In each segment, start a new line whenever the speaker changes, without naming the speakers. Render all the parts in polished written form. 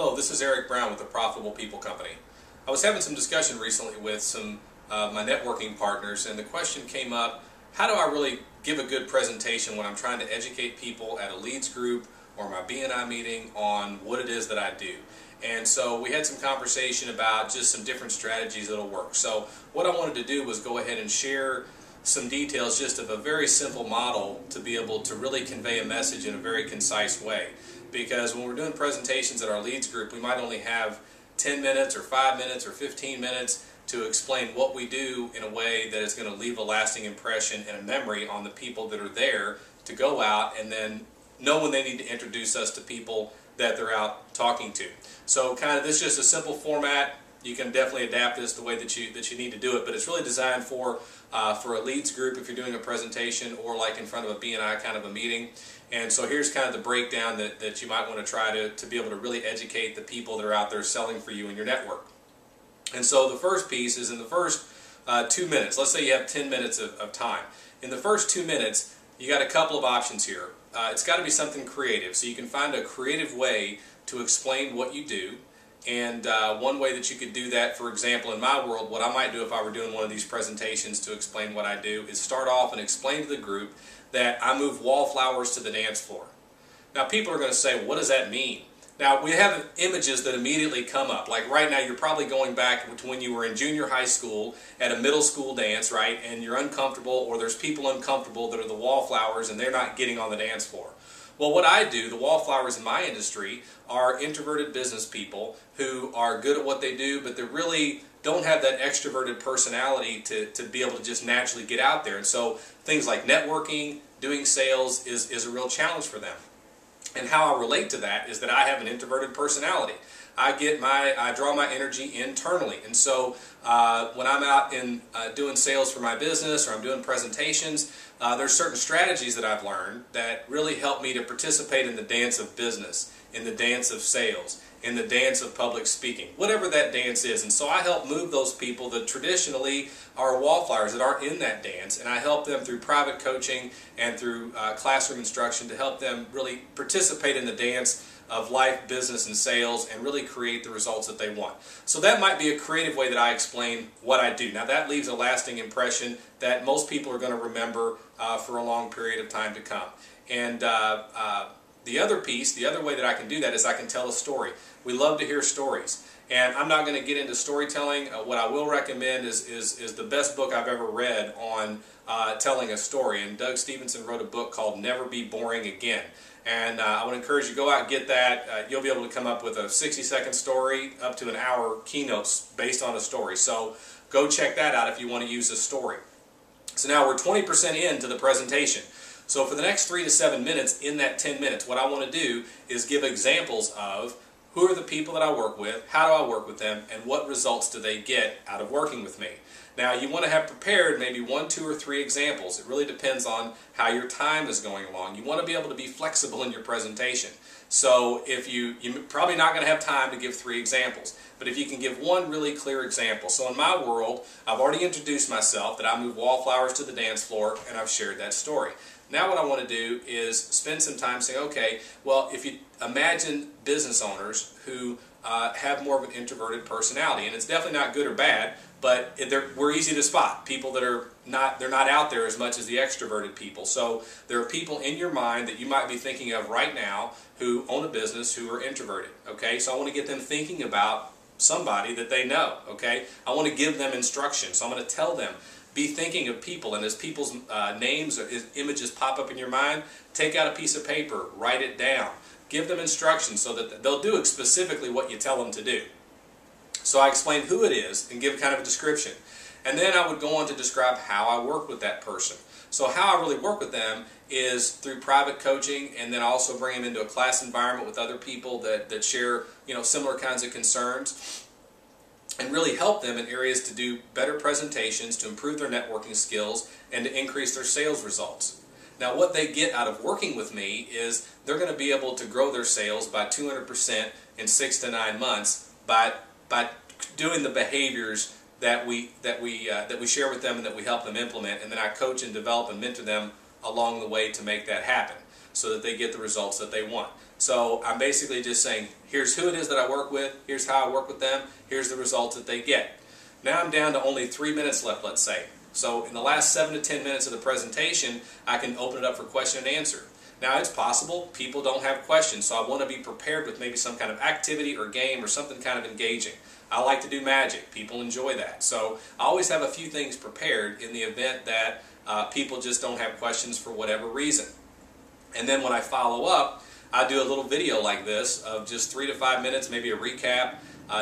Hello, this is Eric Brown with the Profitable People Company. I was having some discussion recently with some my networking partners, and the question came up, how do I really give a good presentation when I'm trying to educate people at a leads group or my B&I meeting on what it is that I do? And so we had some conversation about just some different strategies that'll work. So what I wanted to do was go ahead and share some details just of a very simple model to be able to really convey a message in a very concise way. Because when we're doing presentations at our leads group, we might only have 10 minutes or 5 minutes or 15 minutes to explain what we do in a way that is going to leave a lasting impression and a memory on the people that are there to go out and then know when they need to introduce us to people that they're out talking to. So kind of this is just a simple format. You can definitely adapt this the way that you need to do it, but it's really designed for a leads group if you're doing a presentation or like in front of a B&I kind of a meeting. And so here's kind of the breakdown that you might want to try to be able to really educate the people that are out there selling for you in your network. And so the first piece is in the first 2 minutes. Let's say you have 10 minutes of time. In the first 2 minutes, you got a couple of options here. It's got to be something creative, so you can find a creative way to explain what you do. And one way that you could do that, for example, in my world, what I might do if I were doing one of these presentations to explain what I do is start off and explain to the group that I move wallflowers to the dance floor. Now people are going to say, well, what does that mean? Now we have images that immediately come up. Like right now you're probably going back to when you were in junior high school at a middle school dance, right? And you're uncomfortable, or there's people uncomfortable that are the wallflowers and they're not getting on the dance floor. Well, what I do, the wallflowers in my industry, are introverted business people who are good at what they do, but they really don't have that extroverted personality to be able to just naturally get out there. And so things like networking, doing sales is a real challenge for them. And how I relate to that is that I have an introverted personality. I draw my energy internally, and so when I'm out in doing sales for my business or I'm doing presentations, there's certain strategies that I've learned that really help me to participate in the dance of business, in the dance of sales, in the dance of public speaking, whatever that dance is. And so I help move those people that traditionally are wallflowers that aren't in that dance, and I help them through private coaching and through classroom instruction to help them really participate in the dance of life, business, and sales, and really create the results that they want. So that might be a creative way that I explain what I do. Now that leaves a lasting impression that most people are going to remember for a long period of time to come. And the other piece, the other way that I can do that is I can tell a story. We love to hear stories. And I'm not going to get into storytelling. What I will recommend is the best book I've ever read on telling a story. And Doug Stevenson wrote a book called Never Be Boring Again. And I would encourage you to go out and get that. You'll be able to come up with a 60-second story up to an hour keynotes based on a story. So go check that out if you want to use a story. So now we're 20% into the presentation. So for the next 3 to 7 minutes in that 10 minutes, what I want to do is give examples of who are the people that I work with, how do I work with them, and what results do they get out of working with me. Now you want to have prepared maybe 1, 2, or 3 examples. It really depends on how your time is going along. You want to be able to be flexible in your presentation. So if you're probably not going to have time to give 3 examples, but if you can give one really clear example. So in my world, I've already introduced myself that I move wallflowers to the dance floor, and I've shared that story. Now what I want to do is spend some time saying, okay, well, if you imagine business owners who have more of an introverted personality, and it's definitely not good or bad, but we're easy to spot. People that are they're not out there as much as the extroverted people. So there are people in your mind that you might be thinking of right now who own a business who are introverted. Okay, so I want to get them thinking about somebody that they know. Okay, I want to give them instruction. So I'm going to tell them, be thinking of people, and as people's names or images pop up in your mind, take out a piece of paper, write it down. Give them instructions so that they'll do specifically what you tell them to do. So I explain who it is and give kind of a description. And then I would go on to describe how I work with that person. So how I really work with them is through private coaching, and then also bring them into a class environment with other people that share similar kinds of concerns, and really help them in areas to do better presentations, to improve their networking skills, and to increase their sales results. Now what they get out of working with me is they're going to be able to grow their sales by 200% in 6 to 9 months by doing the behaviors that we share with them and that we help them implement, and then I coach and develop and mentor them along the way to make that happen. so that they get the results that they want. So I'm basically just saying, here's who it is that I work with, here's how I work with them, here's the results that they get. Now I'm down to only 3 minutes left, let's say. So in the last 7 to 10 minutes of the presentation, I can open it up for question and answer. Now it's possible people don't have questions, so I want to be prepared with maybe some kind of activity or game or something kind of engaging. I like to do magic. People enjoy that. So I always have a few things prepared in the event that people just don't have questions for whatever reason. And then when I follow up, I do a little video like this of just 3 to 5 minutes, maybe a recap,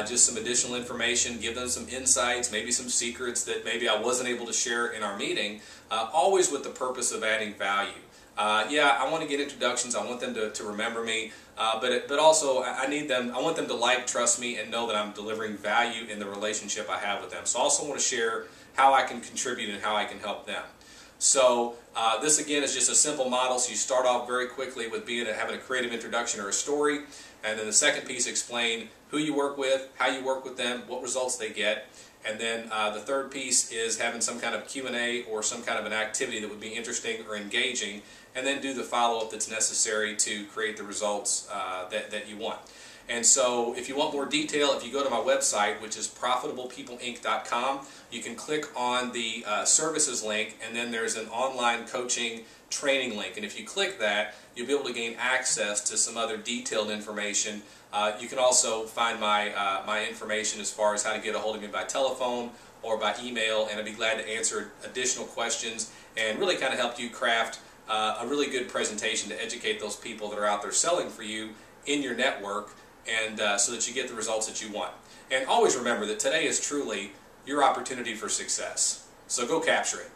just some additional information, give them some insights, maybe some secrets that maybe I wasn't able to share in our meeting, always with the purpose of adding value. Yeah, I want to get introductions. I want them to remember me, but also I want them to like, trust me, and know that I'm delivering value in the relationship I have with them. So I also want to share how I can contribute and how I can help them. So this again is just a simple model. So you start off very quickly with having a creative introduction or a story, and then the second piece explain who you work with, how you work with them, what results they get. And then the third piece is having some kind of Q&A or some kind of an activity that would be interesting or engaging, and then do the follow-up that's necessary to create the results that you want. And so if you want more detail, if you go to my website, which is profitablepeopleinc.com, you can click on the services link, and then there's an online coaching training link. And if you click that, you'll be able to gain access to some other detailed information. You can also find my information as far as how to get a hold of me by telephone or by email, and I'd be glad to answer additional questions and really kind of help you craft a really good presentation to educate those people that are out there selling for you in your network, and so that you get the results that you want. And always remember that today is truly your opportunity for success. So go capture it.